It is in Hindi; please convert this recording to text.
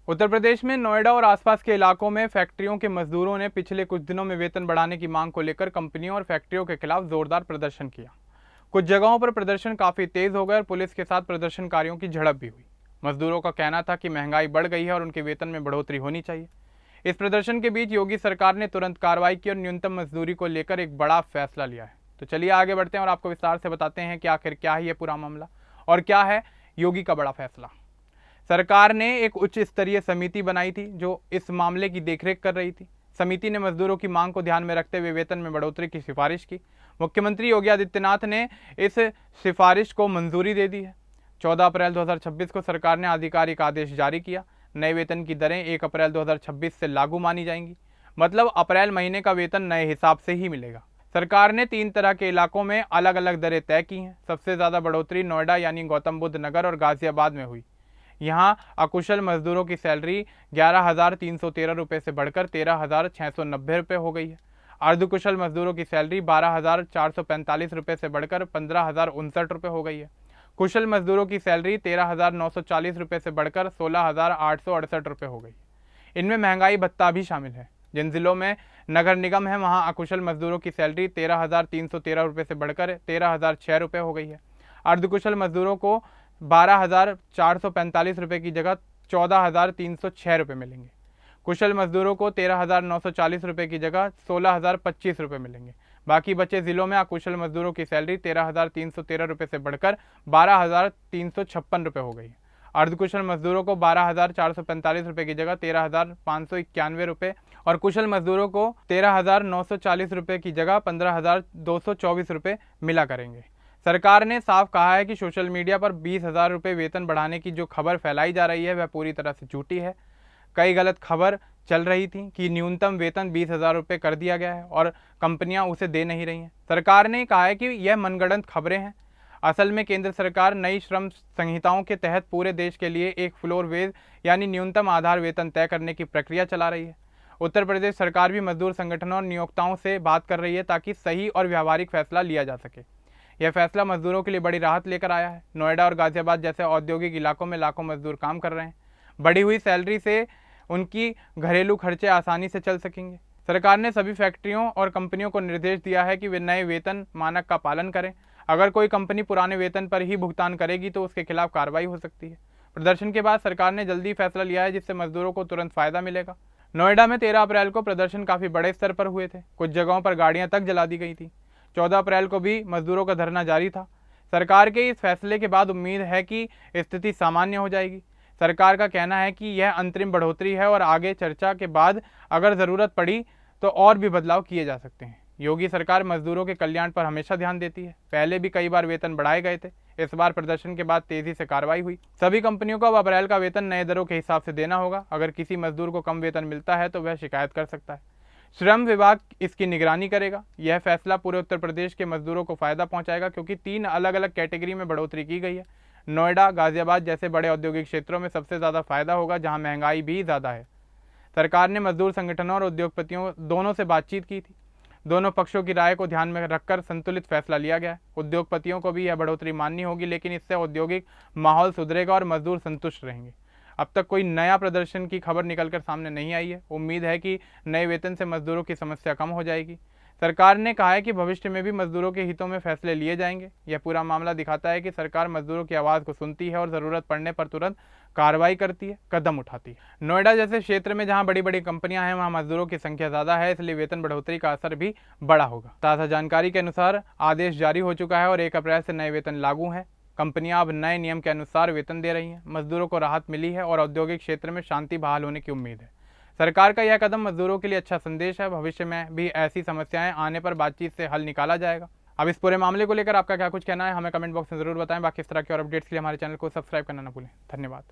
उत्तर प्रदेश में नोएडा और आसपास के इलाकों में फैक्ट्रियों के मजदूरों ने पिछले कुछ दिनों में वेतन बढ़ाने की मांग को लेकर कंपनियों और फैक्ट्रियों के खिलाफ जोरदार प्रदर्शन किया। कुछ जगहों पर प्रदर्शन काफी तेज हो गए और पुलिस के साथ प्रदर्शनकारियों की झड़प भी हुई। मजदूरों का कहना था कि महंगाई बढ़ गई है और उनके वेतन में बढ़ोतरी होनी चाहिए। इस प्रदर्शन के बीच योगी सरकार ने तुरंत कार्रवाई की और न्यूनतम मजदूरी को लेकर एक बड़ा फैसला लिया है। तो चलिए आगे बढ़ते हैं और आपको विस्तार से बताते हैं कि आखिर क्या है ये पूरा मामला और क्या है योगी का बड़ा फैसला। सरकार ने एक उच्च स्तरीय समिति बनाई थी जो इस मामले की देखरेख कर रही थी। समिति ने मजदूरों की मांग को ध्यान में रखते हुए वेतन में बढ़ोतरी की सिफारिश की। मुख्यमंत्री योगी आदित्यनाथ ने इस सिफारिश को मंजूरी दे दी है। 14 अप्रैल 2026 को सरकार ने आधिकारिक आदेश जारी किया। नए वेतन की दरें 1 अप्रैल 2026 से लागू मानी जाएंगी। मतलब अप्रैल महीने का वेतन नए हिसाब से ही मिलेगा। सरकार ने 3 तरह के इलाकों में अलग अलग दरें तय की हैं। सबसे ज़्यादा बढ़ोतरी नोएडा यानी गौतम बुद्ध नगर और गाजियाबाद में हुई। यहां अकुशल मजदूरों की सैलरी 11,313 रुपये से बढ़कर 13,690 रुपये हो गई है। अर्धकुशल मजदूरों की सैलरी 12,445 रुपये से बढ़कर 15,059 रुपये हो गई है। कुशल मजदूरों की सैलरी 13,940 रुपये से बढ़कर 16,868 रुपये हो गई। इनमें महंगाई भत्ता भी शामिल है। जिन जिलों में नगर निगम है वहां अकुशल मजदूरों की सैलरी 13,313 रुपये से बढ़कर 13,006 रुपये हो गई है। अर्धकुशल मजदूरों को 12,445 रुपये की जगह 14,306 रुपये मिलेंगे। कुशल मजदूरों को 13,940 रुपये की जगह 16,025 रुपये मिलेंगे। बाकी बचे जिलों में अकुशल मजदूरों की सैलरी 13,313 रुपये से बढ़कर 12,356 रुपये हो गई। अर्धकुशल मजदूरों को 12,445 रुपये की जगह 13,591 रुपये और कुशल मजदूरों को 13,940 रुपये की जगह 15,224 रुपये मिला करेंगे। सरकार ने साफ कहा है कि सोशल मीडिया पर 20,000 रुपये वेतन बढ़ाने की जो खबर फैलाई जा रही है वह पूरी तरह से झूठी है। कई गलत खबर चल रही थी कि न्यूनतम वेतन 20,000 रुपये कर दिया गया है और कंपनियां उसे दे नहीं रही हैं। सरकार ने कहा है कि यह मनगढ़ंत खबरें हैं। असल में केंद्र सरकार नई श्रम संहिताओं के तहत पूरे देश के लिए एक फ्लोर वेज यानी न्यूनतम आधार वेतन तय करने की प्रक्रिया चला रही है। उत्तर प्रदेश सरकार भी मजदूर संगठनों और नियोक्ताओं से बात कर रही है ताकि सही और व्यावहारिक फैसला लिया जा सके। यह फैसला मजदूरों के लिए बड़ी राहत लेकर आया है। नोएडा और गाजियाबाद जैसे औद्योगिक इलाकों में लाखों मजदूर काम कर रहे हैं। बढ़ी हुई सैलरी से उनकी घरेलू खर्चे आसानी से चल सकेंगे। सरकार ने सभी फैक्ट्रियों और कंपनियों को निर्देश दिया है कि वे नए वेतन मानक का पालन करें। अगर कोई कंपनी पुराने वेतन पर ही भुगतान करेगी तो उसके खिलाफ कार्रवाई हो सकती है। प्रदर्शन के बाद सरकार ने जल्दी फैसला लिया है जिससे मजदूरों को तुरंत फायदा मिलेगा। नोएडा में 13 अप्रैल को प्रदर्शन काफी बड़े स्तर पर हुए थे। कुछ जगहों पर गाड़ियां तक जला दी गई थी। 14 अप्रैल को भी मजदूरों का धरना जारी था। सरकार के इस फैसले के बाद उम्मीद है कि स्थिति सामान्य हो जाएगी। सरकार का कहना है कि यह अंतरिम बढ़ोतरी है और आगे चर्चा के बाद अगर ज़रूरत पड़ी तो और भी बदलाव किए जा सकते हैं। योगी सरकार मजदूरों के कल्याण पर हमेशा ध्यान देती है। पहले भी कई बार वेतन बढ़ाए गए थे। इस बार प्रदर्शन के बाद तेजी से कार्रवाई हुई। सभी कंपनियों को अब अप्रैल का वेतन नए दरों के हिसाब से देना होगा। अगर किसी मजदूर को कम वेतन मिलता है तो वह शिकायत कर सकता है। श्रम विभाग इसकी निगरानी करेगा। यह फैसला पूरे उत्तर प्रदेश के मजदूरों को फायदा पहुंचाएगा क्योंकि 3 अलग अलग कैटेगरी में बढ़ोतरी की गई है। नोएडा गाजियाबाद जैसे बड़े औद्योगिक क्षेत्रों में सबसे ज़्यादा फायदा होगा जहां महंगाई भी ज़्यादा है। सरकार ने मजदूर संगठनों और उद्योगपतियों दोनों से बातचीत की थी। दोनों पक्षों की राय को ध्यान में रखकर संतुलित फैसला लिया गया है। उद्योगपतियों को भी यह बढ़ोतरी माननी होगी लेकिन इससे औद्योगिक माहौल सुधरेगा और मजदूर संतुष्ट रहेंगे। अब तक कोई नया प्रदर्शन की खबर निकलकर सामने नहीं आई है। उम्मीद है कि नए वेतन से मजदूरों की समस्या कम हो जाएगी। सरकार ने कहा है कि भविष्य में भी मजदूरों के हितों में फैसले लिए जाएंगे। यह पूरा मामला दिखाता है कि सरकार मजदूरों की आवाज़ को सुनती है और ज़रूरत पड़ने पर तुरंत कार्रवाई करती है, कदम उठाती है। नोएडा जैसे क्षेत्र में जहां बड़ी बड़ी कंपनियां हैं वहां मजदूरों की संख्या ज़्यादा है, इसलिए वेतन बढ़ोतरी का असर भी बड़ा होगा। ताज़ा जानकारी के अनुसार आदेश जारी हो चुका है और 1 अप्रैल से नए वेतन लागू हैं। कंपनियां अब नए नियम के अनुसार वेतन दे रही हैं। मजदूरों को राहत मिली है और औद्योगिक क्षेत्र में शांति बहाल होने की उम्मीद है। सरकार का यह कदम मजदूरों के लिए अच्छा संदेश है। भविष्य में भी ऐसी समस्याएं आने पर बातचीत से हल निकाला जाएगा। अब इस पूरे मामले को लेकर आपका क्या कुछ कहना है हमें कमेंट बॉक्स में जरूर बताएं। बाकी इस तरह के और अपडेट्स के लिए हमारे चैनल को सब्सक्राइब करना ना भूलें। धन्यवाद।